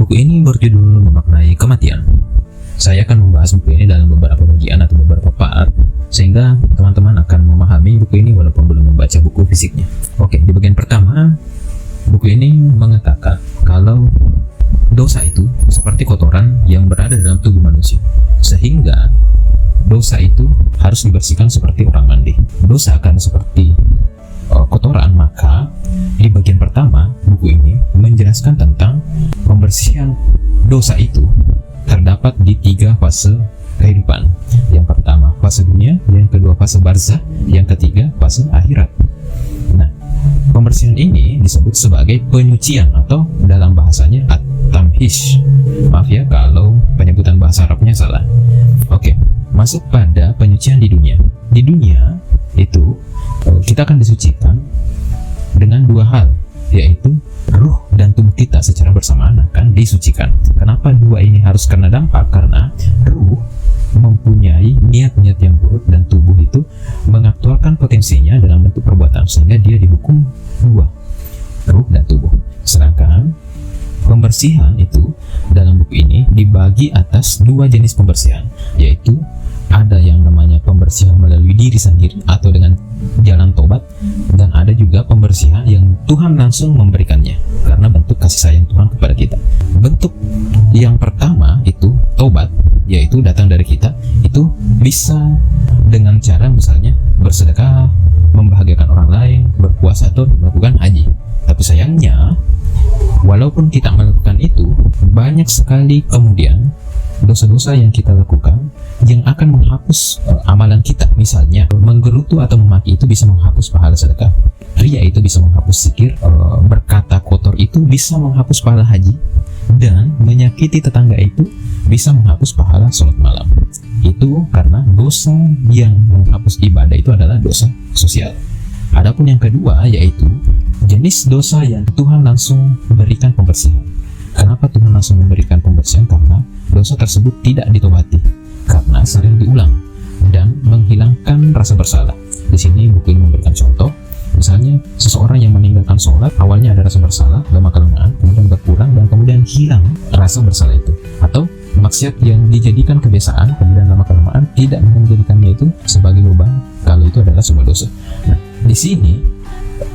Buku ini berjudul Memaknai Kematian. Saya akan membahas buku ini dalam beberapa bagian atau beberapa part, sehingga teman-teman akan memahami buku ini walaupun belum membaca buku fisiknya. Oke, di bagian pertama, buku ini mengatakan kalau dosa itu seperti kotoran yang berada dalam tubuh manusia, sehingga dosa itu harus dibersihkan seperti orang mandi. Dosa akan seperti kotoran, maka di bagian pertama buku ini menjelaskan tentang pembersihan dosa itu terdapat di 3 fase kehidupan. Yang pertama fase dunia, yang kedua fase barzah, yang ketiga fase akhirat. Nah, pembersihan ini disebut sebagai penyucian atau dalam bahasanya at-tamhish. Maaf ya kalau penyebutan bahasa Arabnya salah. Oke, masuk pada penyucian di dunia. Di dunia itu kita akan disucikan dengan 2 hal, yaitu ruh dan tubuh kita secara bersamaan akan disucikan. Kenapa 2 ini harus kena dampak? Karena ruh mempunyai niat-niat yang buruk dan tubuh itu mengaktualkan potensinya dalam bentuk perbuatan, sehingga dia dihukum 2, ruh dan tubuh. Sedangkan pembersihan itu dalam buku ini dibagi atas 2 jenis pembersihan, yaitu ada yang namanya pembersihan melalui diri sendiri atau dengan jalan tobat, dan ada juga pembersihan yang Tuhan langsung memberikannya karena bentuk kasih sayang Tuhan kepada kita. Bentuk yang pertama itu tobat, yaitu datang dari kita, itu bisa dengan cara misalnya bersedekah, membahagiakan orang lain, berpuasa, atau melakukan haji. Tapi sayangnya, walaupun kita melakukan itu, banyak sekali kemudian dosa-dosa yang kita lakukan yang akan menghapus amalan kita. Misalnya menggerutu atau memaki itu bisa menghapus pahala sedekah, ria itu bisa menghapus zikir, berkata kotor itu bisa menghapus pahala haji, dan menyakiti tetangga itu bisa menghapus pahala sholat malam. Itu karena dosa yang menghapus ibadah itu adalah dosa sosial. Adapun yang kedua, yaitu jenis dosa yang Tuhan langsung berikan pembersihan. Kenapa Tuhan langsung memberikan pembersihan? Karena dosa tersebut tidak ditobati, karena sering diulang dan menghilangkan rasa bersalah. Di sini buku ini memberikan contoh, misalnya seseorang yang meninggalkan sholat, awalnya ada rasa bersalah, lama-kelamaan kemudian berkurang dan kemudian hilang rasa bersalah itu. Atau maksiat yang dijadikan kebiasaan, kemudian lama-kelamaan tidak menjadikannya itu sebagai lubang, kalau itu adalah sebuah dosa. Nah, di sini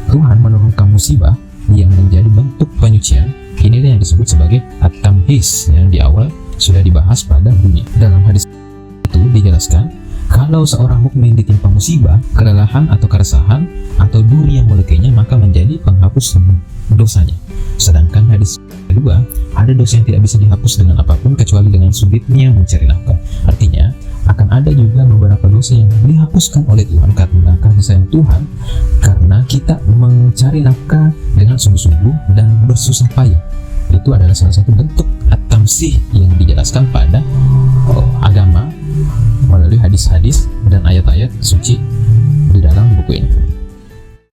Tuhan menurunkan musibah yang menjadi bentuk penyucian. Inilah yang disebut sebagai at-tamhis yang di awal sudah dibahas pada dunia. Dalam hadis itu dijelaskan kalau seorang mukmin ditimpa musibah, kelelahan atau keresahan atau duri yang melukainya, maka menjadi penghapus dosanya. Sedangkan hadis kedua, ada dosa yang tidak bisa dihapus dengan apapun kecuali dengan sulitnya mencari nafkah. Artinya akan ada juga beberapa dosa yang dihapuskan oleh Tuhan karena kasih sayang Tuhan, karena kita mencari nafkah dengan sungguh-sungguh dan bersusah payah. Itu adalah salah satu bentuk at-tamsih yang dijelaskan pada agama melalui hadis-hadis dan ayat-ayat suci